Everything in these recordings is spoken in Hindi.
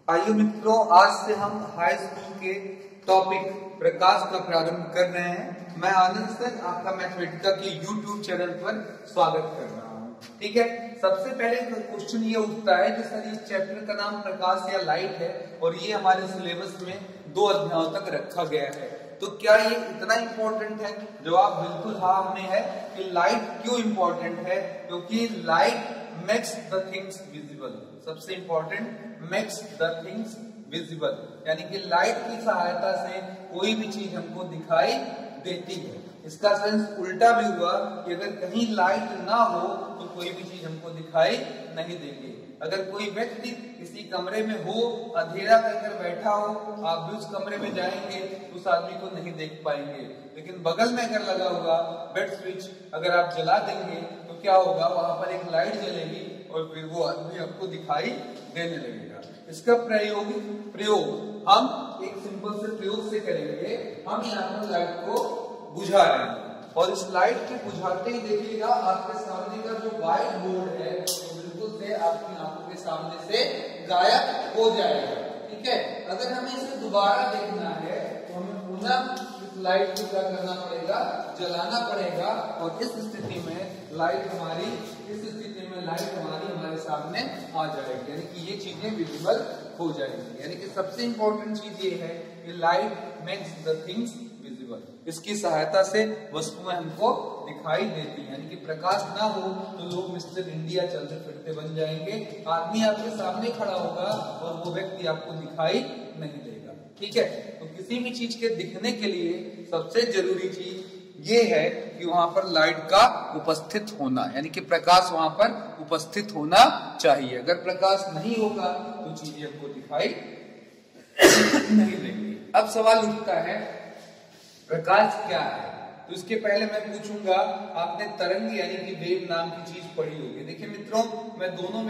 आइए मित्रों, आज से हम हाई स्कूल के टॉपिक प्रकाश का प्रारंभ कर रहे हैं। मैं आनंद सर आपका मैथमेटिका के यूट्यूब चैनल पर स्वागत कर रहा हूं। ठीक है, सबसे पहले क्वेश्चन ये उठता है कि सर इस चैप्टर का नाम प्रकाश या लाइट है और ये हमारे सिलेबस में 2 अध्यायों तक रखा गया है, तो क्या ये इतना इंपॉर्टेंट है? जवाब बिल्कुल हाँ में है कि लाइट क्यों इंपॉर्टेंट है, क्योंकि light makes the things visible. सबसे important, makes the things visible, यानी कि लाइट की सहायता से कोई भी चीज हमको दिखाई देती है। इसका सेंस उल्टा भी हुआ कि अगर कहीं लाइट ना हो तो कोई भी चीज हमको दिखाई नहीं देगी। अगर कोई व्यक्ति किसी कमरे में हो, अंधेरा कर बैठा हो, आप भी उस कमरे में जाएंगे उस आदमी को नहीं देख पाएंगे, लेकिन बगल में अगर लगा हुआ बेड स्विच अगर आप जला देंगे तो क्या होगा, वहां पर एक लाइट जलेगी और फिर वो आदमी आपको दिखाई देने लगेगा। इसका प्रयोग हम एक सिंपल से प्रयोग से करेंगे। हम यहाँ पर लाइट को बुझा रहे हैं और इस लाइट के बुझाते ही देखिएगा आपके सामने का जो व्हाइट बोर्ड है तो बिल्कुल से आपकी आंखों के सामने से गायब हो जाएगा। ठीक है, अगर हमें इसे दोबारा देखना है तो हमें पुनः इस लाइट को क्या करना पड़ेगा, जलाना पड़ेगा और इस स्थिति में लाइट हमारी हमारे सामने आ जाएगी, यानी कि ये चीजें विजिबल हो जाएंगी। यानी कि सबसे इंपॉर्टेंट चीज ये है कि light makes the things visible. इसकी सहायता से वस्तुएं हमको दिखाई देती हैं, यानी कि प्रकाश ना हो तो लोग मिस्टर इंडिया चलते फिरते बन जाएंगे। आदमी आपके सामने खड़ा होगा और वो व्यक्ति आपको दिखाई नहीं देगा। ठीक है, तो किसी भी चीज के दिखने के लिए सबसे जरूरी चीज ये है कि वहां पर लाइट का उपस्थित होना, यानी कि प्रकाश वहां पर उपस्थित होना चाहिए। अगर प्रकाश नहीं होगा तो चीजें हमको दिखाई नहीं देंगी। अब सवाल उठता है प्रकाश क्या है, तो इसके पहले मैं पूछूंगा, आपने तरंग यानी कि वेव नाम की चीज पढ़ी होगी। देखिए मित्रों, मैं दोनों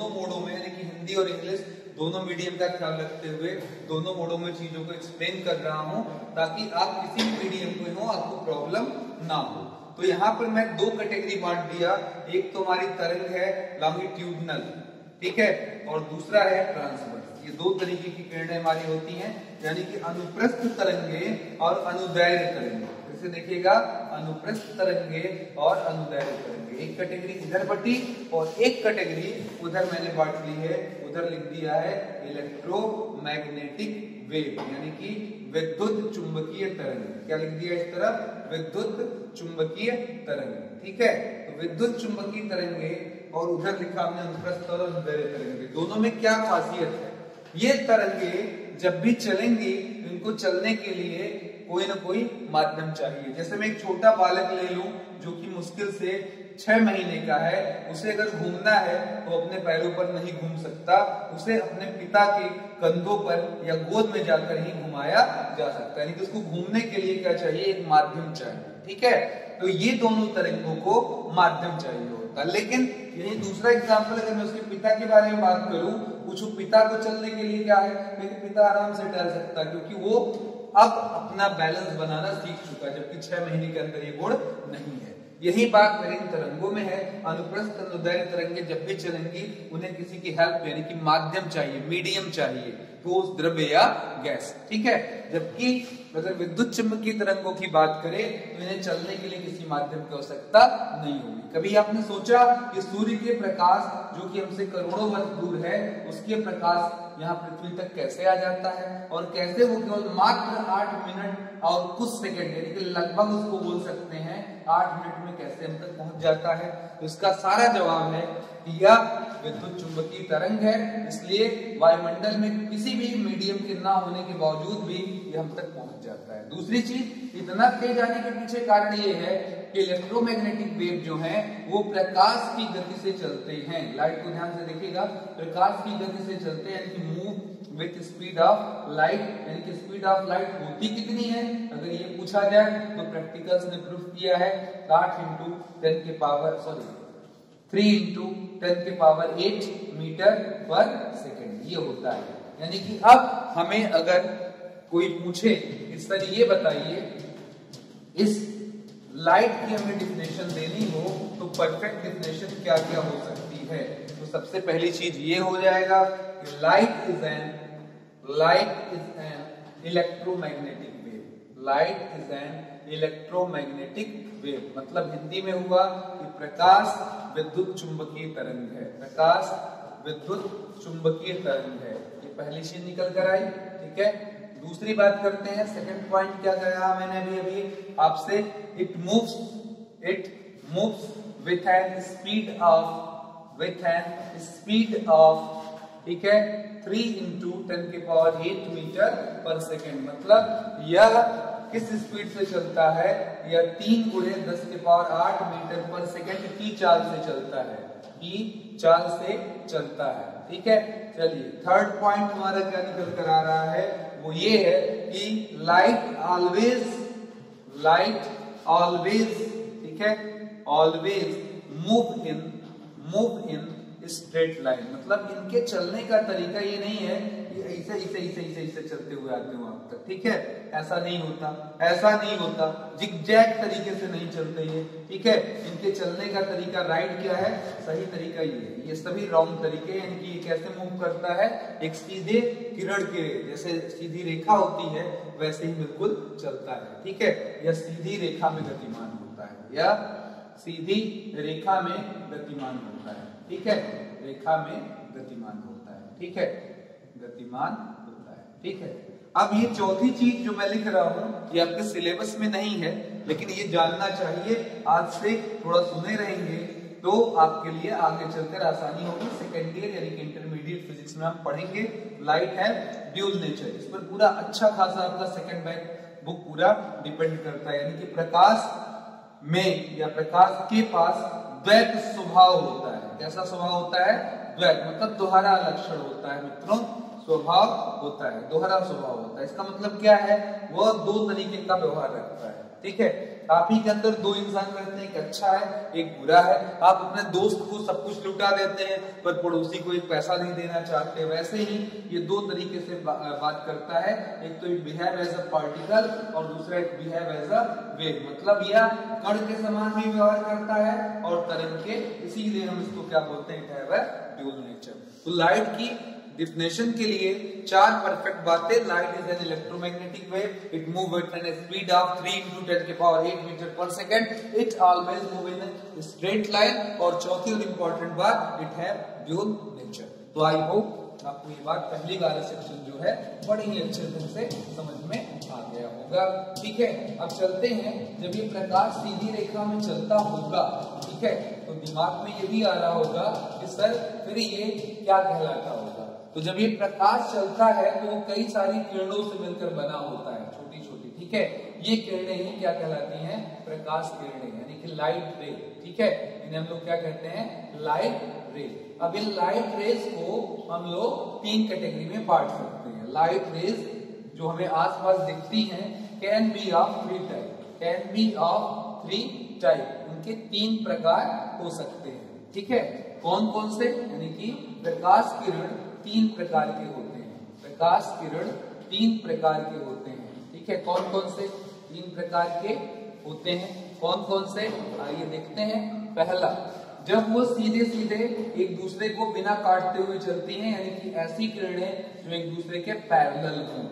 मोडों में यानी कि हिंदी और इंग्लिश दोनों मीडियम का ख्याल रखते हुए दोनों मोडों में चीजों को एक्सप्लेन कर रहा हूं ताकि आप किसी भी मीडियम में हो आपको प्रॉब्लम ना हो। तो यहाँ पर मैं 2 कैटेगरी बांट दिया, एक तो हमारी तरंग है लॉन्गिट्यूडनल, ठीक है, और दूसरा है ट्रांसवर्स। ये 2 तरीके की किरणें हमारी होती हैं, यानी कि अनुप्रस्थ तरंगे और अनुदैर्घ्य तरंगे। इसे देखिएगा, अनुप्रस्थ तरंगे और अनुदैर्घ्य तरंगे। एक कैटेगरी इधर बटी और एक कैटेगरी उधर मैंने बांट ली है, उधर लिख दिया है इलेक्ट्रोमैग्नेटिक वेव, यानी कि विद्युत चुंबकीय तरंग। क्या लिख दिया इस तरफ, विद्युत चुंबकीय तरंग। ठीक है, तो विद्युत चुंबकीय तरंगे और उधर लिखा हमने अनुप्रस्थ और अनुदैर्घ्य तरंगे। दोनों में क्या खासियत है, ये तरंगे जब भी चलेंगी इनको चलने के लिए कोई ना कोई माध्यम चाहिए। जैसे मैं एक छोटा बालक ले लूं जो कि मुश्किल से 6 महीने का है, उसे अगर घूमना है तो अपने पैरों पर नहीं घूम सकता, उसे अपने पिता के कंधों पर या गोद में जाकर ही घुमाया जा सकता है, यानी कि उसको घूमने के लिए क्या चाहिए, एक माध्यम चाहिए। ठीक है, तो ये दोनों तरंगों को माध्यम चाहिए होता। लेकिन यही दूसरा एग्जाम्पल, अगर मैं उसके पिता के बारे में बात करूं, पूछूं पिता को चलने के लिए क्या है, लेकिन पिता आराम से टहल सकता है क्योंकि वो अब अपना बैलेंस बनाना सीख चुका है, जबकि 6 महीने के अंदर ये गुण नहीं है। यही बात मेरे इन तरंगों में है। अनुप्रस्थ अनुदैर्घ्य तरंगे जब भी चलेंगी उन्हें किसी की हेल्प यानी कि माध्यम चाहिए, मीडियम चाहिए, ठोस, द्रव्य या गैस। ठीक है, जबकि अगर विद्युत चुंबकीय तरंगों की बात करें तो इन्हें चलने के लिए किसी माध्यम की आवश्यकता नहीं होगी। कभी आपने सोचा कि सूर्य के प्रकाश जो कि हमसे करोड़ों वर्ष दूर है, उसके प्रकाश यहाँ पृथ्वी तक कैसे आ जाता है और कैसे वो केवल मात्र 8 मिनट और कुछ सेकंड यानी कि लगभग उसको बोल सकते हैं 8 मिनट में कैसे हम तक पहुंच जाता है? तो इसका सारा जवाब है कि यह विद्युत चुंबकीय तरंग है, इसलिए वायुमंडल में किसी भी मीडियम के ना होने के बावजूद भी ये हम तक पहुंच जाता है। दूसरी चीज, इतना तेज आने के पीछे कारण ये है कि इलेक्ट्रोमैग्नेटिक वेव जो है वो प्रकाश की गति से चलते हैं। लाइट को ध्यान से देखिएगा, प्रकाश की गति से चलते हैं, यानी कि move with speed of light, यानी कि स्पीड ऑफ लाइट होती कितनी है अगर ये पूछा जाए तो प्रैक्टिकल्स ने प्रूफ किया है 3 × 10⁸ मीटर पर सेकेंड ये होता है। यानी कि अब हमें अगर कोई पूछे इस तरह ये बताइए, इस लाइट की हमें डिफिनेशन देनी हो तो परफेक्ट डिफिनेशन क्या क्या हो सकती है, तो सबसे पहली चीज ये हो जाएगा कि light is an electromagnetic wave. Light is an electromagnetic wave मतलब हिंदी में हुआ कि प्रकाश विद्युत चुंबकीय तरंग है। प्रकाश विद्युत चुंबकीय तरंग है। ये पहली चीज निकल कर आई। ठीक है, दूसरी बात करते हैं। सेकंड पॉइंट क्या कहा मैंने अभी आपसे, it moves with an speed of ठीक है 3 × 10⁸ मीटर पर सेकेंड। मतलब यह किस स्पीड से चलता है? यह 3 × 10⁸ मीटर पर सेकेंड की चाल से चलता है। ठीक है, चलिए थर्ड पॉइंट हमारा क्या निकल कर आ रहा है, वो ये है कि लाइट ऑलवेज ठीक है always move in straight line. मतलब इनके चलने का तरीका ये नहीं है कि ऐसे चलते हुए आते हो आप तक। ठीक है, ऐसा नहीं होता, जिगजैग तरीके से नहीं चलते ये। ठीक है, इनके चलने का तरीका राइट क्या है, सही तरीका ये है। ये सभी रॉन्ग तरीके हैं इनकी। कैसे मूव करता है? एक सीधे किरण के जैसे सीधी रेखा होती है वैसे ही बिल्कुल चलता है। ठीक है, यह सीधी रेखा में गतिमान होता है। यह सीधी रेखा में गतिमान होता है। ठीक है, रेखा में गतिमान होता है। ठीक है, गतिमान होता है। ठीक है, अब ये चौथी चीज जो मैं लिख रहा हूं ये आपके सिलेबस में नहीं है, लेकिन ये जानना चाहिए। आज से थोड़ा सुने रहेंगे तो आपके लिए आगे चलकर आसानी होगी। सेकेंड ईयर यानी कि इंटरमीडिएट फिजिक्स में हम पढ़ेंगे लाइट है ड्यूल नेचर। इस पर पूरा अच्छा खासा आपका सेकेंड बैक बुक पूरा डिपेंड करता है। यानी कि प्रकाश में या प्रकाश के पास द्वैत स्वभाव होता है। कैसा स्वभाव होता है? द्वैत मतलब दोहरा लक्षण होता है मित्रों, स्वभाव होता है, दोहरा स्वभाव होता है। इसका मतलब क्या है? वह दो तरीके का व्यवहार रखता है। ठीक है, आप ही के अंदर दो इंसान रहते हैं, एक अच्छा है एक बुरा है। आप अपने दोस्त को सब कुछ लुटा देते हैं पर पड़ोसी को एक पैसा नहीं देना चाहते। वैसे ही ये दो तरीके से बात करता है। एक तो it behave as a particle और दूसरा it behave as a wave. मतलब यह कण के समान भी व्यवहार करता है और तरंग के, इसीलिए हम इसको क्या बोलते हैं? It have a dual nature. तो लाइट की डिफिनेशन के लिए 4 परफेक्ट बातें। Light is an electromagnetic wave, it move at an speed of 3 × 10⁸ metre per second, it always move in straight line, और चौथी और इंपॉर्टेंट बात, इट हैव ड्यूल नेचर। तो आई होप आपको ये बात पहली वाला सेक्शन जो है बड़े ही अच्छे ढंग से समझ में आ गया होगा। ठीक है, अब चलते हैं। जब ये प्रकाश सीधी रेखा में चलता होगा, ठीक है, तो दिमाग में ये भी आ रहा होगा कि सर फिर ये क्या कहलाता होगा। तो जब ये प्रकाश चलता है तो वो कई सारी किरणों से मिलकर बना होता है, छोटी छोटी। ठीक है, ये किरणें ही क्या कहलाती हैं? प्रकाश किरणें, यानी कि लाइट रे। ठीक है, इन्हें हम लोग क्या कहते हैं? लाइट रे। अब इन लाइट रेज को हम लोग 3 कैटेगरी में बांट सकते हैं। लाइट रेज जो हमें आसपास दिखती हैं कैन बी ऑफ 3 टाइप। उनके 3 प्रकार हो सकते हैं। ठीक है, कौन कौन से? यानी कि प्रकाश किरण 3 प्रकार के होते हैं। प्रकाश किरण 3 प्रकार के होते हैं। ठीक है, कौन कौन से 3 प्रकार के होते हैं? कौन कौन से? आइए देखते हैं। पहला, जब वो सीधे सीधे एक दूसरे को बिना काटते हुए चलती हैं, यानी कि ऐसी किरणें जो एक दूसरे के पैरेलल हों।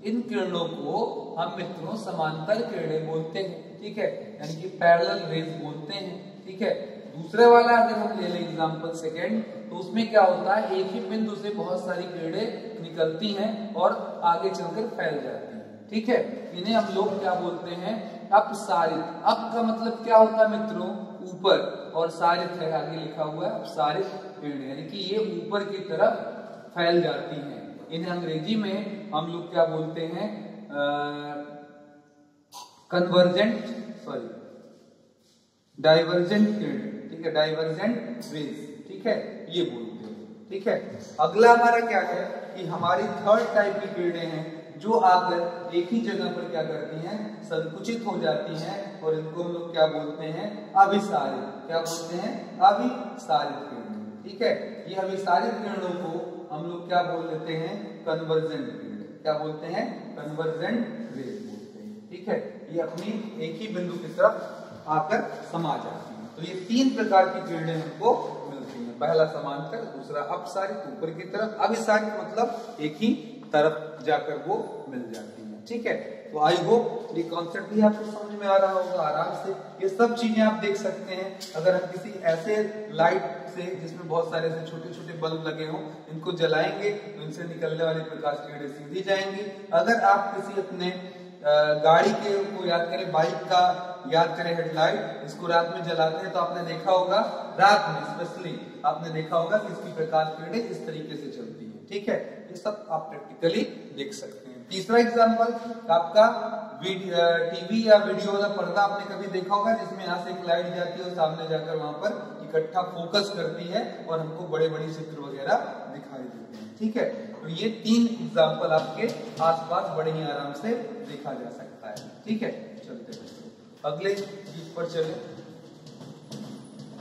इन किरणों को हम मित्रों समांतर किरणें बोलते हैं। ठीक है, यानी कि पैरेलल रेज बोलते हैं। ठीक है, दूसरे वाला अगर हम ले लें एग्जांपल सेकंड, तो उसमें क्या होता है? एक ही बिंदु से बहुत सारी किरणें निकलती हैं और आगे चलकर फैल जाती हैं। ठीक है, इन्हें हम लोग क्या बोलते हैं? अपसारित। अप का मतलब क्या होता है मित्रों? ऊपर, और सारित है आगे लिखा हुआ है, अपसारित किरणें, यानी कि ये ऊपर की तरफ फैल जाती हैं। इन्हें अंग्रेजी में हम लोग क्या बोलते हैं? डाइवर्जेंट किरणें। ठीक है, डाइवर्जेंट रेज। ठीक है, ये बोलते हैं। ठीक है, अगला हमारा क्या है कि हमारी थर्ड टाइप की किरणें हैं जो आकर एक ही जगह पर क्या करती हैं? संकुचित हो जाती हैं, और इनको हम लोग क्या बोलते हैं? अभिसारित। क्या बोलते हैं? अभिसारित किरणें। ठीक है, ये अभिसारित किरणों को हम लोग क्या बोल लेते हैं? कन्वर्जेंट किरणें। क्या बोलते हैं? कन्वर्जेंट रेज बोलते हैं। ठीक है, ये अपनी एक ही बिंदु की तरफ आकर समा जाती हैं। तो ये 3 प्रकार की किरणें हमको मिलती हैं। पहला समांतर, दूसरा अपसारित ऊपर की तरफ, अभिसारित मतलब एक ही तरफ जाकर वो मिल जाती है। ठीक है, तो आई होप ये कॉन्सेप्ट भी आपको समझ में आ रहा होगा आराम से। ये सब चीजें आप देख सकते हैं। अगर हम किसी ऐसे लाइट से जिसमें बहुत सारे ऐसे छोटे छोटे बल्ब लगे हों, इनको जलाएंगे तो इनसे निकलने वाली प्रकाश किरणें सीधी जाएंगी। अगर आप किसी अपने गाड़ी के को याद करें, बाइक का याद करें हेडलाइट, इसको रात में जलाते हैं तो आपने देखा होगा, रात में स्पेशली आपने देखा होगा कि इसकी प्रकाश किरणें इस तरीके से चलती है। ठीक है, ये सब आप प्रैक्टिकली देख सकते हैं। तीसरा एग्जांपल आपका टीवी या वीडियो वाला पर्दा आपने कभी देखा होगा, जिसमें यहाँ से एक लाइट जाती है और सामने जाकर वहां पर इकट्ठा फोकस करती है और हमको बड़े बड़े चित्र वगैरह दिखाई देते हैं। ठीक है, तो ये 3 एग्जांपल आपके आसपास बड़े ही आराम से देखा जा सकता है। ठीक है, चलते हैं अगले चीज पर चले।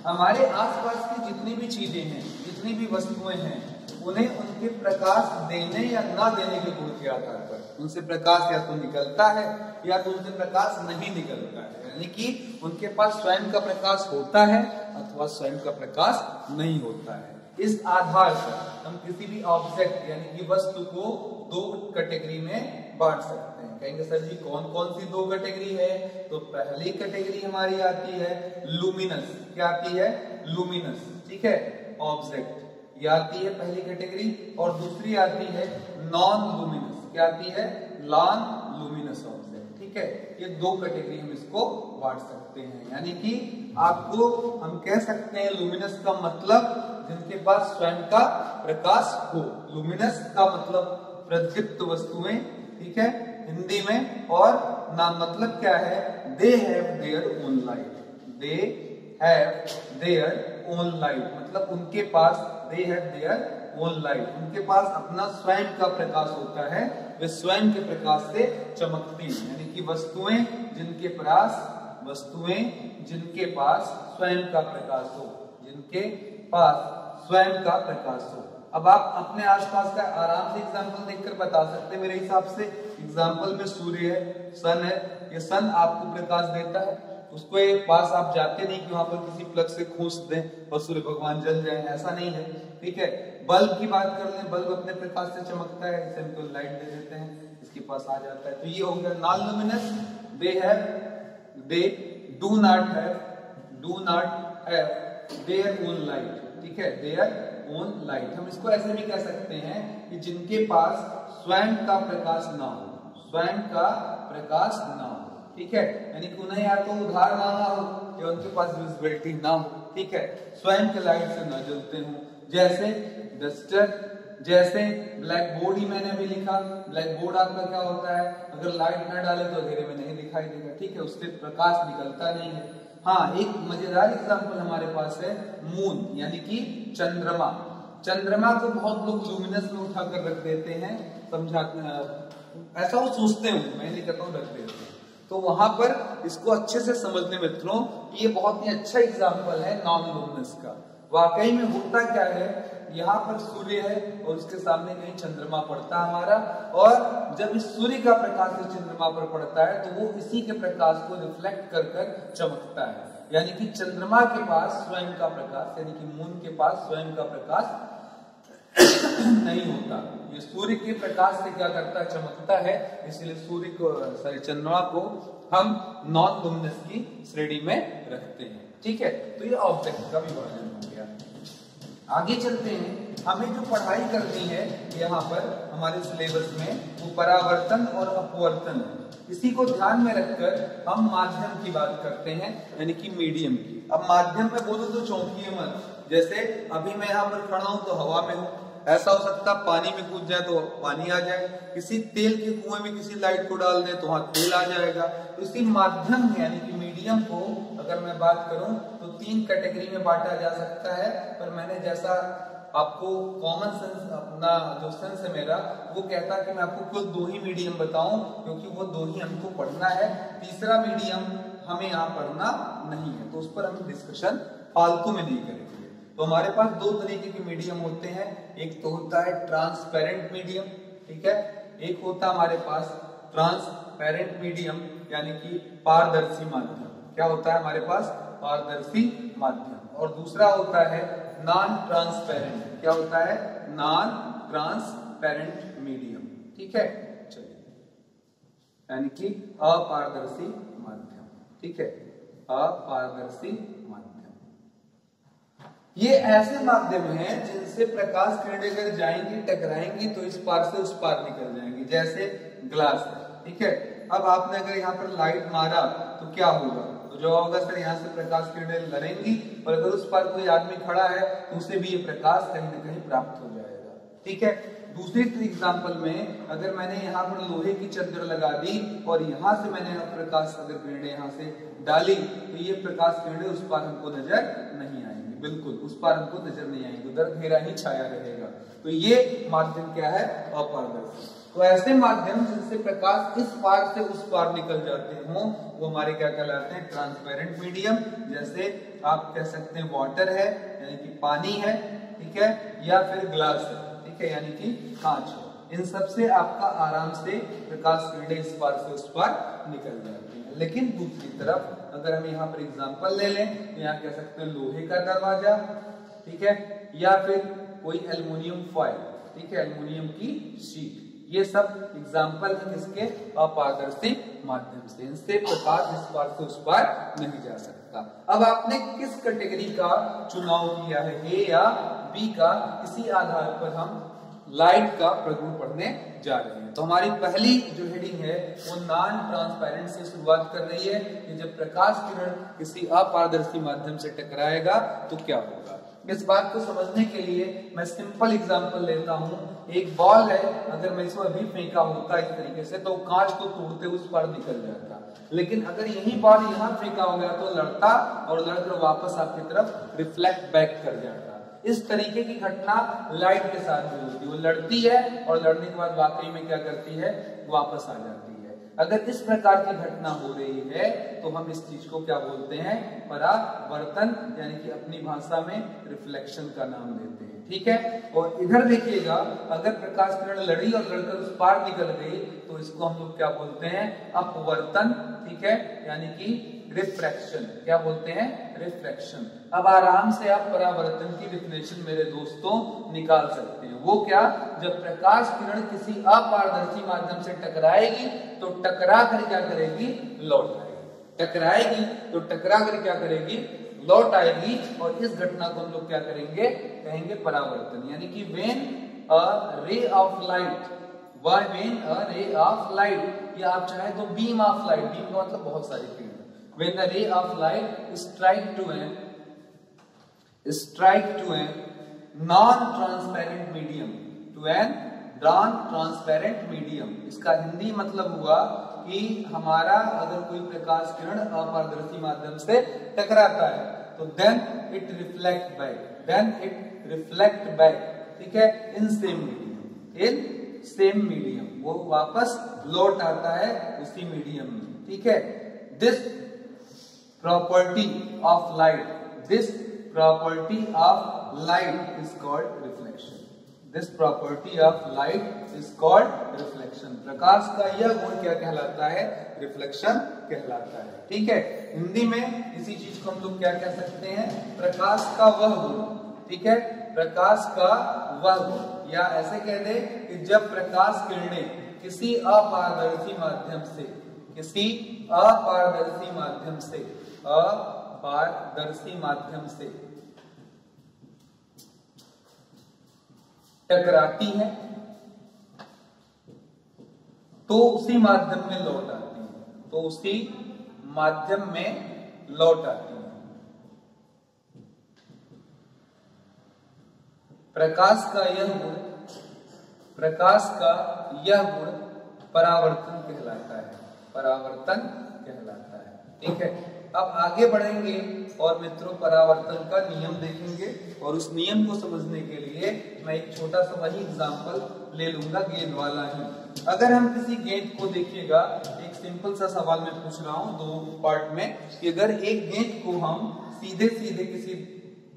हमारे आसपास की जितनी भी चीजें हैं, जितनी भी वस्तुएं हैं, उन्हें उनके प्रकाश देने या ना देने के गुण के आधार पर उनसे प्रकाश या तो निकलता है या तो उनसे प्रकाश नहीं निकलता है। यानी कि उनके पास स्वयं का प्रकाश होता है अथवा स्वयं का प्रकाश नहीं होता है। इस आधार पर हम किसी भी ऑब्जेक्ट यानी कि वस्तु को 2 कैटेगरी में बांट सकते हैं। कहेंगे सर जी कौन कौन सी 2 कैटेगरी है? तो पहली कैटेगरी हमारी आती है लुमिनस। क्या आती है? लुमिनस। ठीक है, ऑब्जेक्ट ये आती है पहली कैटेगरी, और दूसरी आती है नॉन लुमिनस। क्या आती है? Non luminous object. ठीक है, ये 2 कैटेगरी हम इसको बांट सकते हैं। यानी कि आपको हम कह सकते हैं लुमिनस का मतलब जिनके पास स्वयं का प्रकाश हो। लुमिनस का मतलब प्रदीप्त वस्तुएं, ठीक है हिंदी में, और नाम मतलब क्या है? They have their own light. They have their own light मतलब उनके पास, they have their own light, उनके पास अपना स्वयं का प्रकाश होता है, वे स्वयं के प्रकाश से चमकती हैं। यानी कि वस्तुएं जिनके पास स्वयं का प्रकाश हो, जिनके पास स्वयं का प्रकाश हो। अब आप अपने आसपास का आराम से एग्जांपल देखकर बता सकते हैं। मेरे हिसाब से एग्जांपल में सूर्य है, सन है, ये सन आपको प्रकाश देता है। उसको एक पास आप जाते नहीं कि वहां पर किसी प्लग से खींच दें और सूर्य भगवान जल जाए, ऐसा नहीं है। ठीक है, बल्ब की बात कर लें, बल्ब अपने प्रकाश से चमकता है, इसे हमको लाइट दे देते हैं, इसके पास आ जाता है। तो ये हो गया non luminous. They do not have their own light. ठीक है, देयर ओन लाइट। हम इसको ऐसे भी कह सकते हैं कि जिनके पास स्वयं का प्रकाश ना हो, स्वयं का प्रकाश ना हो। ठीक है, यानी कि उन्हें या तो उधार मांगा हो या उनके पास विजिबिलिटी ना हो। ठीक है, स्वयं के लाइट से न जलते हो। जैसे डस्टर, जैसे ब्लैक बोर्ड ही मैंने अभी लिखा। ब्लैक बोर्ड आपका क्या होता है? अगर लाइट न डाले तो अंधेरे में नहीं दिखाई देगा। ठीक है, उससे प्रकाश निकलता नहीं है। हाँ, एक मजेदार एग्जांपल हमारे पास है मून यानी कि चंद्रमा। चंद्रमा को बहुत लोग लुमिनस में उठाकर रख देते हैं, ऐसा वो सोचते हैं, मैं नहीं कहता हूँ रख देते हैं। तो वहां पर इसको अच्छे से समझने मित्रों, ये बहुत ही अच्छा एग्जांपल है नॉन लुमिनस का। वाकई में होता क्या है, यहाँ पर सूर्य है और उसके सामने कहीं चंद्रमा पड़ता है हमारा, और जब इस सूर्य का प्रकाश इस चंद्रमा पर पड़ता है तो वो इसी के प्रकाश को रिफ्लेक्ट कर कर चमकता है। यानी कि चंद्रमा के पास स्वयं का प्रकाश, यानी कि मून के पास स्वयं का प्रकाश नहीं होता। ये सूर्य के प्रकाश से क्या करता है? चमकता है। इसलिए सूर्य को, चंद्रमा को हम नॉन लुमिनस की श्रेणी में रखते हैं। ठीक है, तो ये ऑब्जेक्ट का विभाजन हो गया। आगे चलते हैं। हमें जो पढ़ाई करनी है यहाँ पर हमारे सिलेबस में, वो परावर्तन और अपवर्तन है। इसी को ध्यान में रखकर हम माध्यम की बात करते हैं, यानी कि मीडियम की। अब माध्यम में बोलो तो चौंकिए मत। जैसे अभी मैं यहाँ पर खड़ा हूँ तो हवा में हूँ, ऐसा हो सकता है पानी में कूद जाए तो पानी आ जाए, किसी तेल के कुएं में किसी लाइट को डाल दे तो वहां तेल आ जाएगा। तो इसी माध्यम यानी कि मीडियम को अगर मैं बात करूं तो 3 कैटेगरी में बांटा जा सकता है। पर मैंने जैसा आपको कॉमन सेंस, अपना जो सेंस है मेरा, वो कहता है कि मैं आपको कुल 2 ही मीडियम बताऊं, क्योंकि वो 2 ही हमको पढ़ना है। तीसरा मीडियम हमें यहाँ पढ़ना नहीं है, तो उस पर हम डिस्कशन फालतू में नहीं करेंगे। तो हमारे पास 2 तरीके के मीडियम होते हैं। एक तो होता है ट्रांसपेरेंट मीडियम, ठीक है, एक होता है हमारे पास ट्रांसपेरेंट मीडियम यानी कि पारदर्शी माध्यम। क्या होता है हमारे पास? पारदर्शी माध्यम। और दूसरा होता है नॉन ट्रांसपेरेंट, क्या होता है? नॉन ट्रांसपेरेंट मीडियम, ठीक है। चलिए, यानी कि अपारदर्शी माध्यम, ठीक है, अपारदर्शी माध्यम। ये ऐसे माध्यम हैं जिनसे प्रकाश किरणें अगर जाएंगी, टकराएंगी तो इस पार से उस पार निकल जाएंगी, जैसे ग्लास है, ठीक है। अब आपने अगर यहाँ पर लाइट मारा तो क्या होगा? तो जो होगा सर, यहाँ से प्रकाश किरणें लड़ेंगी और अगर उस पार कोई आदमी खड़ा है तो उसे भी ये प्रकाश कहीं ना कहीं प्राप्त हो जाएगा, ठीक है। दूसरी एग्जांपल में अगर मैंने यहाँ पर लोहे की चद्दर लगा दी और यहाँ से मैंने प्रकाश अगर किरणें यहाँ से डाली तो ये प्रकाश किरणें उस पार हमको नजर नहीं आएंगी, बिल्कुल उस पार हमको नजर नहीं आएंगी, उधर घेरा ही छाया रहेगा। तो ये माध्यम क्या है? अपारदर्शी। तो ऐसे माध्यम जिनसे प्रकाश इस पार से उस पार निकल जाते हो वो हमारे क्या कहलाते हैं? Transparent medium. जैसे आप कह सकते हैं वाटर है, यानी कि पानी है, ठीक है, या फिर ग्लास है, ठीक है, यानी कि कांच है। इन सब से आपका आराम से प्रकाश किरणें इस पार से उस पार निकल जाती है। लेकिन दूसरी तरफ अगर हम यहाँ पर एग्जांपल ले लें तो यहाँ कह सकते हैं लोहे का दरवाजा, ठीक है, या फिर कोई एल्युमिनियम फॉयल, ठीक है, एल्युमिनियम की शीट। ये सब एग्जाम्पल है किसके? अपारदर्शी माध्यम से। इनसे प्रकाश इस पार से उस पार नहीं जा सकता। अब आपने किस कैटेगरी का चुनाव किया है, ए या बी का, इसी आधार पर हम लाइट का प्रगुण पढ़ने जा रहे हैं। तो हमारी पहली जो हेडिंग है वो नॉन ट्रांसपेरेंट से शुरुआत कर रही है कि जब प्रकाश किरण किसी अपारदर्शी माध्यम से टकराएगा तो क्या होगा। इस बात को समझने के लिए मैं सिंपल एग्जांपल लेता हूं। एक बॉल है, अगर मैं इसको अभी फेंका होता इस तरीके से तो कांच को तोड़ते उस पार निकल जाता, लेकिन अगर यही बॉल यहाँ फेंका हो गया तो लड़ता और लड़कर वापस आपकी तरफ रिफ्लेक्ट बैक कर जाता। इस तरीके की घटना लाइट के साथ भी होती है, वो लड़ती है और लड़ने के बाद वाकई में क्या करती है? वापस आ जाती है। अगर इस प्रकार की घटना हो रही है तो हम इस चीज को क्या बोलते हैं? परावर्तन, यानी कि अपनी भाषा में रिफ्लेक्शन का नाम देते हैं, ठीक है। और इधर देखिएगा, अगर प्रकाश किरण लड़ी और लड़कर उस पार निकल गई तो इसको हम लोग क्या बोलते हैं? अपवर्तन, ठीक है, यानी कि रिफ्रैक्शन। क्या बोलते हैं? रिफ्रैक्शन। अब आराम से आप परावर्तन की डिफिनेशन मेरे दोस्तों निकाल सकते हैं। वो क्या? जब प्रकाश किरण किसी अपारदर्शी माध्यम से टकराएगी तो टकरा कर क्या करेगी? लौट आएगी। टकराएगी तो टकरा कर क्या करेगी? लौट आएगी। और इस घटना को हम लोग क्या करेंगे? कहेंगे परावर्तन। यानी कि when a ray of light, when a ray of light, या आप चाहे तो बीम ऑफ लाइट, बीम का मतलब बहुत सारी किरण, when the ray of light strike to a non-transparent medium, to an non-transparent medium, इसका हिंदी मतलब हुआ कि हमारा अगर कोई प्रकाश किरण अपारदर्शी माध्यम से टकराता है तो then it reflect back, ठीक है, in same medium, वो वापस लौट आता है उसी मीडियम में, ठीक है। This property of light is called reflection. This property of light is called reflection. प्रकाश का यह गुण क्या कहलाता है? रिफ्लेक्शन कहलाता है, ठीक है। हिंदी में इसी चीज को हम लोग क्या कह सकते हैं? प्रकाश का वह गुण, ठीक है, प्रकाश का वह गुण। या ऐसे कह दे कि जब प्रकाश किरणें किसी अपारदर्शी माध्यम से टकराती है तो उसी माध्यम में लौट आती है, प्रकाश का यह गुण परावर्तन कहलाता है, ठीक है। अब आगे बढ़ेंगे और मित्रों परावर्तन का नियम देखेंगे और उस नियम को समझने के लिए मैं एक छोटा सा वही एग्जांपल ले लूंगा, गेंद वाला ही। अगर हम किसी गेंद को देखिएगा, एक सिंपल सा सवाल मैं पूछ रहा हूं दो पार्ट में, कि अगर एक गेंद को हम सीधे किसी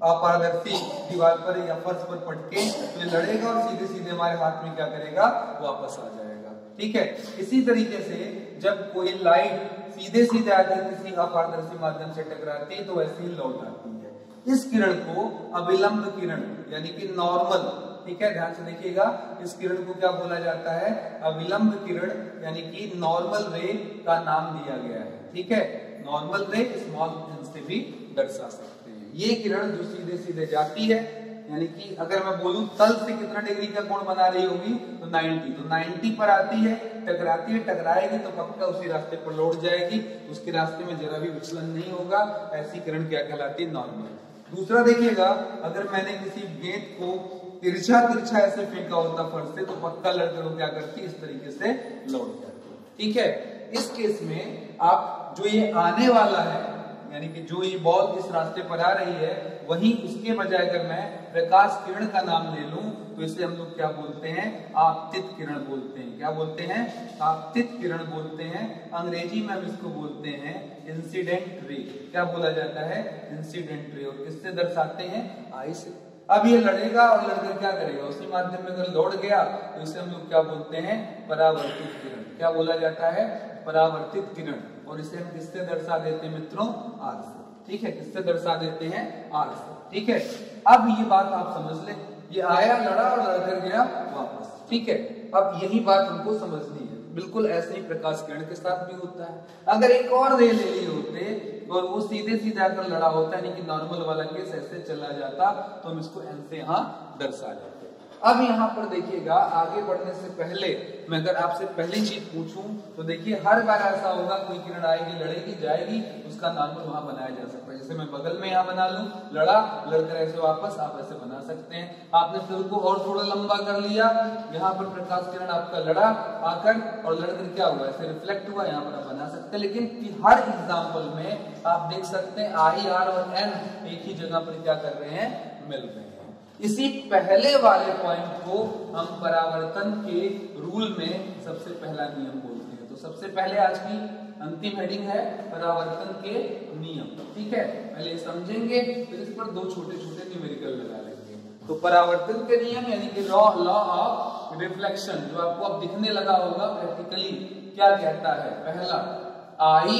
अपारदर्शी दीवार पर या फर्श पर पटके तो लड़ेगा और सीधे सीधे हमारे हाथ में क्या करेगा? वापस आ जाएगा, ठीक है। इसी तरीके से जब कोई लाइट सीधे आकर किसी अपारदर्शी माध्यम से टकराती है तो वैसे ही लौट आती है। इस किरण को अविलंब किरण यानी कि नॉर्मल, ठीक है, ध्यान से देखिएगा, इस किरण को क्या बोला जाता है, अविलंब किरण यानी कि नॉर्मल रे का नाम दिया गया है, ठीक है। नॉर्मल रे स्मॉल n से भी दर्शा सकते हैं। ये किरण जो सीधे सीधे जाती है, यानी कि अगर मैं बोलूं तल से कितना डिग्री का कोण बना रही होगी तो 90, तो 90 पर आती है, टकराती है, टकराएगी तो पक्का उसी रास्ते पर लौट जाएगी, उसके रास्ते में जरा भी विचलन नहीं होगा। ऐसी किरण क्या कहलाती है, नॉर्मल। दूसरा देखिएगा, अगर मैंने किसी गेंद को तिरछा तिरछा ऐसे फेंका होता फर्श से तो पक्का लड़कर वो क्या करती, इस तरीके से लौट जाती, ठीक है। इस केस में आप जो ये आने वाला है, यानी कि जो ये बॉल इस रास्ते पर आ रही है, वहीं उसके बजाय अगर मैं प्रकाश किरण का नाम ले लूं तो इसे हम लोग क्या बोलते हैं, आपतित किरण बोलते हैं। क्या बोलते हैं, आपतित किरण बोलते हैं। अंग्रेजी में हम इसको बोलते हैं इंसिडेंट रे। क्या बोला जाता है, इंसिडेंट रे। और किससे दर्शाते हैं, आई से। अब ये लड़ेगा और लड़कर क्या करेगा, उसी माध्यम में अगर लौट गया तो इसे हम लोग क्या बोलते हैं, परावर्तित किरण। क्या बोला जाता है, परावर्तित किरण। और इसे हम किससे दर्शा देते हैं मित्रों, आर से, ठीक है। किससे दर्शा देते हैं, आर से, ठीक है। अब ये बात आप समझ ले, ये आया, लड़ा और लड़कर गया वापस, ठीक है। अब यही बात हमको समझनी है। बिल्कुल ऐसे ही प्रकाश किरण के साथ भी होता है। अगर एक और रे ले लिए होते और वो सीधे सीधे अगर लड़ा होता, यानी कि नॉर्मल वाला केस ऐसे चला जाता, तो हम इसको एन से यहाँ दर्शा जाते। अब यहाँ पर देखिएगा, आगे बढ़ने से पहले मैं अगर आपसे पहली चीज पूछूं तो देखिए, हर बार ऐसा होगा, कोई किरण आएगी, लड़ेगी, जाएगी, उसका नॉर्मल वहां बनाया जा सकता है। जैसे मैं बगल में यहाँ बना लूं, लड़ा, लड़कर ऐसे वापस, आप ऐसे बना सकते हैं। आपने फिर को और थोड़ा लंबा कर लिया, यहाँ पर प्रकाश किरण आपका लड़ा आकर और लड़कर क्या हुआ, ऐसे रिफ्लेक्ट हुआ, यहाँ पर आप बना सकते हैं। लेकिन हर एग्जाम्पल में आप देख सकते हैं आई, आर और एन एक ही जगह पर क्या कर रहे हैं, मिल रहे हैं। इसी पहले वाले पॉइंट को हम परावर्तन के रूल में सबसे पहला नियम बोलते हैं। तो सबसे पहले आज की अंतिम हेडिंग है परावर्तन के नियम, ठीक है। पहले समझेंगे, फिर इस पर दो छोटे छोटे न्यूमेरिकल लगा लेंगे। तो परावर्तन के नियम यानी कि लॉ ऑफ रिफ्लेक्शन, जो आपको अब दिखने लगा होगा प्रैक्टिकली, क्या कहता है, पहला, I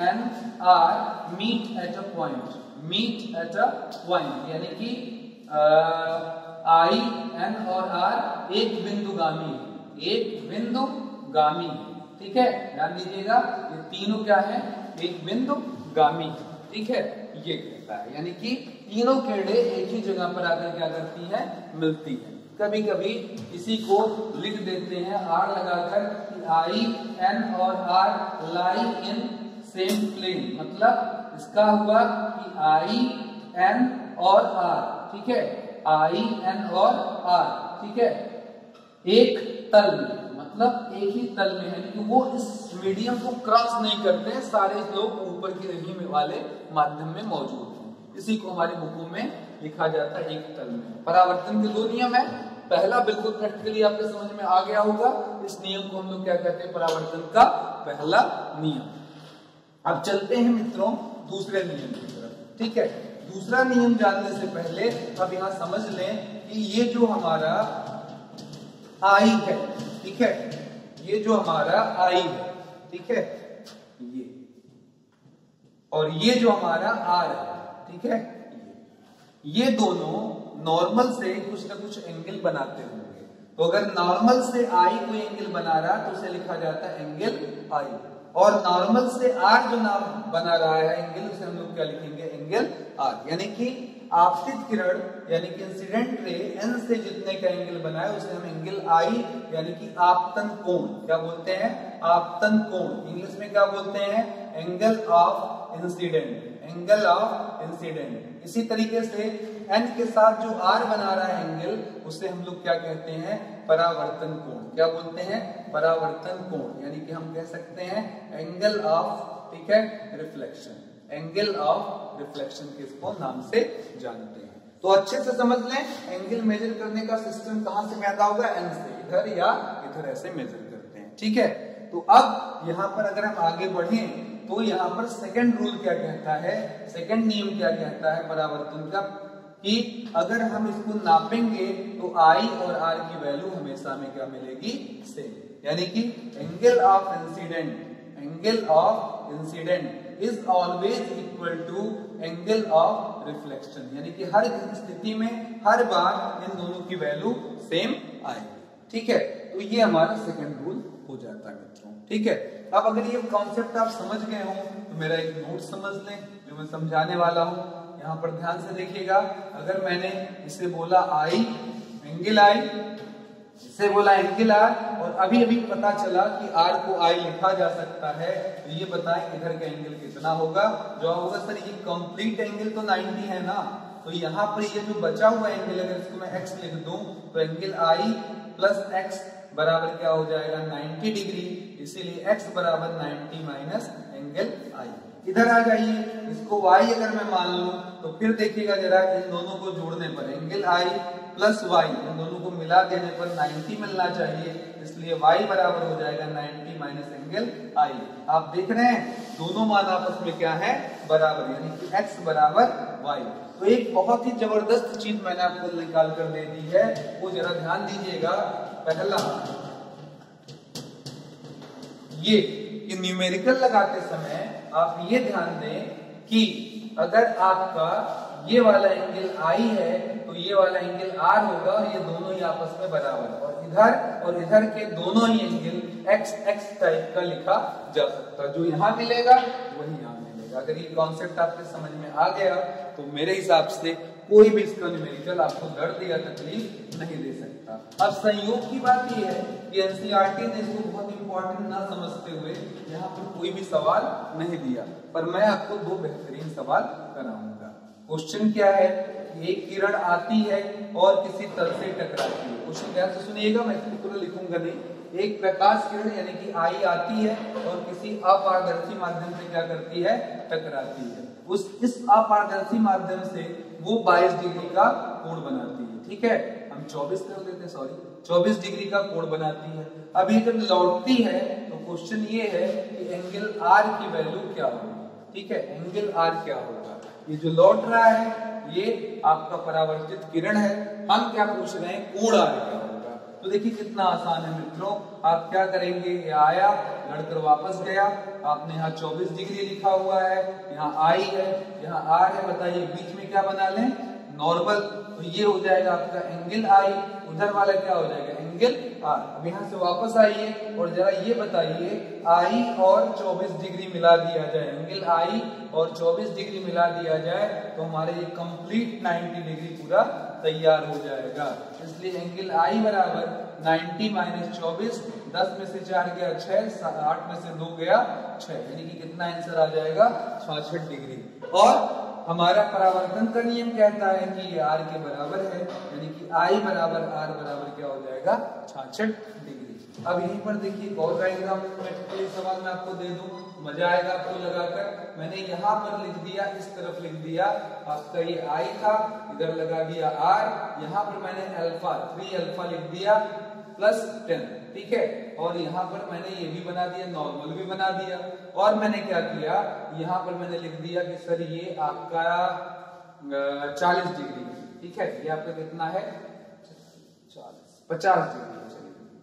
N R meet at a point, meet at a point, यानी कि आई एन और आर एक बिंदुगामी है, एक बिंदुगामी है, ठीक है। ध्यान दीजिएगा, ये तीनों क्या है, एक बिंदुगामी, ठीक है। ये कहता है यानी कि तीनों किरणें एक ही जगह पर आकर क्या करती हैं, मिलती हैं। कभी कभी इसी को लिख देते हैं आर लगाकर कि आई एन और R lie in same plane, मतलब इसका हुआ कि आई एन और आर, ठीक है, आई एन और आर, ठीक है, एक तल में, मतलब एक ही तल में है, लेकिन वो इस मीडियम को क्रॉस नहीं करते हैं। सारे लोग ऊपर की रही में वाले माध्यम में मौजूद हैं। इसी को हमारी बुकों में लिखा जाता है एक तल में। परावर्तन के दो नियम है। पहला बिल्कुल प्रैक्टिकली आपके समझ में आ गया होगा, इस नियम को हम लोग क्या कहते हैं, परावर्तन का पहला नियम। अब चलते हैं मित्रों दूसरे नियम की तरफ, ठीक है। दूसरा नियम जानने से पहले अब यहां समझ लें कि ये जो हमारा आई है, ठीक है, ये जो हमारा आई है, ठीक है, ये, और ये जो हमारा आर है, ठीक है, ये दोनों नॉर्मल से कुछ ना कुछ एंगल बनाते होंगे। तो अगर नॉर्मल से आई कोई एंगल बना रहा तो उसे लिखा जाता है एंगल आई, और नॉर्मल से आर जो नाम बना रहा है एंगल, उसे हम लोग क्या लिखेंगे, एंगल आर। यानी कि आपतित किरण यानी कि इंसिडेंट रे एन से जितने का एंगल बनाए उसे हम एंगल आई यानी कि आपतन कोण क्या बोलते हैं, आपतन कोण। इंग्लिश में क्या बोलते हैं, angle of incident, angle of incident. इसी तरीके से एन के साथ जो आर बना रहा है एंगल, उसे हम लोग क्या कहते हैं, परावर्तन कोण। क्या बोलते हैं, परावर्तन कोण, यानी कि हम कह सकते हैं एंगल ऑफ, ठीक है, रिफ्लेक्शन, एंगल ऑफ रिफ्लेक्शन के इसको नाम से जानते हैं। तो अच्छे से समझ लें, एंगल मेजर करने का सिस्टम कहां से पैदा होगा, एन से, इधर या इधर ऐसे मेजर करते हैं, ठीक है। तो अब यहां पर अगर हम आगे बढ़ें तो यहां पर सेकंड रूल क्या कहता है, सेकंड नियम क्या कहता है परावर्तन का, कि अगर हम इसको नापेंगे तो आई और आर की वैल्यू हमेशा में क्या मिलेगी, सेम। यानी कि angle of incident, angle of incident is always equal to angle of reflection, यानी कि हर स्थिति में हर बार इन दोनों की वैल्यू सेम आएगी। ठीक है, तो ये हमारा सेकंड रूल हो जाता है मित्रों। ठीक है, अब अगर ये कॉन्सेप्ट आप समझ गए हो तो मेरा एक नोट समझ लें जो मैं समझाने वाला हूं। यहाँ पर ध्यान से देखिएगा, अगर मैंने इसे बोला आई, एंगल आई, इसे बोला एंगल आर, और अभी अभी पता चला कि आर को आई लिखा जा सकता है, तो ये बताएं इधर का एंगल कितना होगा। जवाब होगा सर ये कंप्लीट एंगल तो 90 है ना, तो यहाँ पर ये जो बचा हुआ एंगल अगर इसको मैं x लिख दूं तो एंगल आई प्लस x बराबर क्या हो जाएगा 90 डिग्री, इसीलिए x बराबर 90 माइनस एंगल आई। इधर आ जाइए, इसको y अगर मैं मान लूं तो फिर देखिएगा जरा, इन दोनों को जोड़ने पर एंगल आई प्लस y, इन दोनों को मिला देने पर 90 मिलना चाहिए, इसलिए y बराबर हो जाएगा 90 माइनस एंगल आई। आप देख रहे हैं दोनों मान आपस में क्या है, बराबर, यानी कि x बराबर y। तो एक बहुत ही जबरदस्त चीज मैंने आपको निकाल कर दे दी है, वो जरा ध्यान दीजिएगा। पहला ये कि न्यूमेरिकल लगाते समय आप ये ध्यान दें कि अगर आपका ये वाला एंगल आई है तो ये वाला एंगल आर होगा, और ये दोनों ही आपस में बराबर, और इधर के दोनों ही एंगल एक्स एक्स टाइप का लिखा जा सकता है। जो यहाँ मिलेगा वही यहाँ मिलेगा। अगर ये कॉन्सेप्ट आपके समझ में आ गया तो मेरे हिसाब से कोई भी इसका न्यूमेरिकल आपको दर्द या तकलीफ नहीं दे सकता। अब संयोग की बात यह है कि एनसीईआरटी ने इसको बहुत इंपॉर्टेंट ना समझते हुए यहाँ पर कोई भी सवाल नहीं दिया, पर मैं आपको दो बेहतरीन सवाल कराऊंगा। क्वेश्चन क्या है, एक किरण आती है और किसी तल से टकराती है। क्वेश्चन ध्यान से सुनिएगा, मैं इसको पूरा लिखूंगा नहीं। एक प्रकाश किरण यानी कि आई आती है और किसी अपारदर्शी माध्यम से क्या करती है, टकराती है। इस अपारदर्शी माध्यम से वो 22 डिग्री का कोण बनाती है। ठीक है, हम 24 कर देते हैं, सॉरी 24 डिग्री का कोण बनाती है। अब ये जब लौटती है तो क्वेश्चन ये है कि एंगल आर की वैल्यू क्या होगी। ठीक है, एंगल आर क्या होगा। ये जो लौट रहा है ये आपका परावर्तित किरण है, हम क्या पूछ रहे हैं, कोण आर क्या होगा। तो देखिए कितना आसान है मित्रों, आप क्या करेंगे, ये आया लड़कर वापस गया, आपने यहाँ 24 डिग्री लिखा हुआ है, यहाँ आई है, यहाँ आर है, बताइए बीच में क्या बना लें, नॉर्मल, तो ये हो जाएगा आपका एंगल आई, उधर वाला क्या हो जाएगा, एंगल आर। अब यहाँ से वापस आइए और जरा ये बताइए, आई और 24 डिग्री मिला दिया जाए, एंगल आई और 24 डिग्री मिला दिया जाए तो हमारे ये कंप्लीट 90 डिग्री पूरा तैयार हो जाएगा। इसलिए एंगल आई बराबर 90 माइनस 24, 10 में से 4 गया 6, 8 में से 2 गया 6, यानी कि कितना आंसर आ जाएगा, 66 डिग्री। और हमारा परावर्तन का नियम कहता है कि ये आर के बराबर है, यानी कि आई बराबर आर बराबर क्या हो जाएगा, 66 डिग्री। अब यहीं पर देखिए एक और एग्जाम्पल सवाल मैं आपको दे दूं, मजा आएगा आपको लगाकर। मैंने यहाँ पर लिख दिया, इस तरफ लिख दिया, आपका ये आई था, इधर लगा दिया आर, यहाँ पर मैंने अल्फा 3 अल्फा लिख दिया प्लस 10। ठीक है, और यहाँ पर मैंने ये भी बना दिया, नॉर्मल भी बना दिया, और मैंने क्या किया, यहाँ पर मैंने लिख दिया कि सर ये आपका 40 डिग्री। ठीक है, ये आपका कितना है, 50 डिग्री।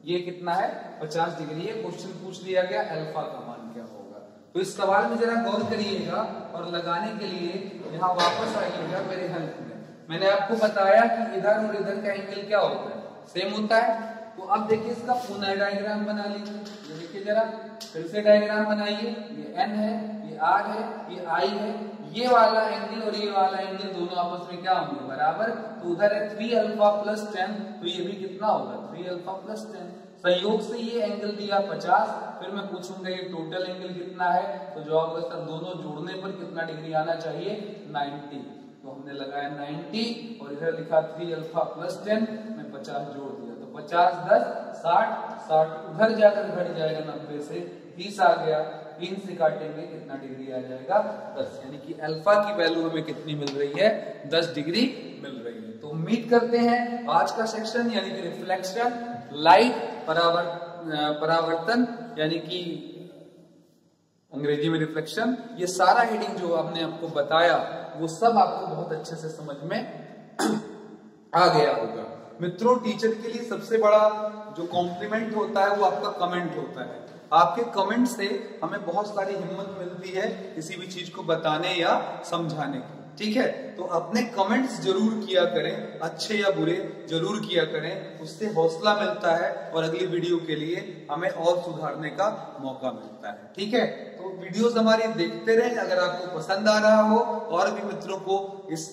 ये कितना है, 50 डिग्री। ये क्वेश्चन पूछ लिया गया अल्फा का मान क्या होगा। तो इस सवाल में जरा गौर करिएगा और लगाने के लिए यहाँ वापस आइएगा मेरे हेल्प में। मैंने आपको बताया कि इधर और इधर का एंगल क्या होता है, सेम होता है। तो अब देखिए इसका पुनः डायग्राम बना लीजिए, ये देखिए जरा फिर से डायग्राम बनाइए। ये एन है, ये आर है, ये आई है, ये वाला एंगल और ये वाला एंगल दोनों आपस में क्या होंगे, बराबर। तो उधर है 3 अल्फा प्लस 10, तो ये भी कितना होगा, 3 अल्फा प्लस 10। संयोग से ये एंगल दिया 50, फिर मैं पूछूंगा ये टोटल एंगल कितना है, तो जवाब होगा सर दोनों जोड़ने पर कितना डिग्री आना चाहिए, 90। तो हमने लगाया 90 और इधर लिखा 3 अल्फा प्लस 10, मैं 50 जोड़ दिया, तो 50 10 60, 60 उधर जाकर घट जाएगा 90 से 30 आ गया, 3 से काटेंगे कितना डिग्री आ जाएगा, 10। यानी कि अल्फा की वैल्यू हमें कितनी मिल रही है, 10 डिग्री मिल रही है। तो उम्मीद करते हैं आज का सेक्शन यानी कि रिफ्लेक्शन, लाइट, परावर्तन यानी कि अंग्रेजी में रिफ्लेक्शन, ये सारा हेडिंग जो आपने आपको बताया वो सब आपको बहुत अच्छे से समझ में आ गया होगा। मित्रों, टीचर के लिए सबसे बड़ा जो कॉम्प्लीमेंट होता है वो आपका कमेंट होता है। आपके कमेंट से हमें बहुत सारी हिम्मत मिलती है किसी भी चीज को बताने या समझाने की। ठीक है, तो अपने कमेंट्स जरूर किया करें, अच्छे या बुरे जरूर किया करें, उससे हौसला मिलता है और अगली वीडियो के लिए हमें और सुधारने का मौका मिलता है। ठीक है, तो वीडियोस हमारी देखते रहें। अगर आपको पसंद आ रहा हो और भी मित्रों को इस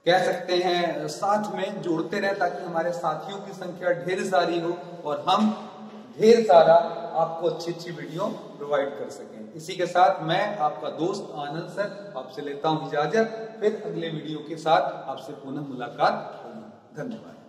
कह सकते हैं साथ में जोड़ते रहें, ताकि हमारे साथियों की संख्या ढेर सारी हो और हम ढेर सारा आपको अच्छी अच्छी वीडियो प्रोवाइड कर सकें। इसी के साथ मैं आपका दोस्त आनंद सर आपसे लेता हूं इजाजत। फिर अगले वीडियो के साथ आपसे पुनः मुलाकात होगी। धन्यवाद।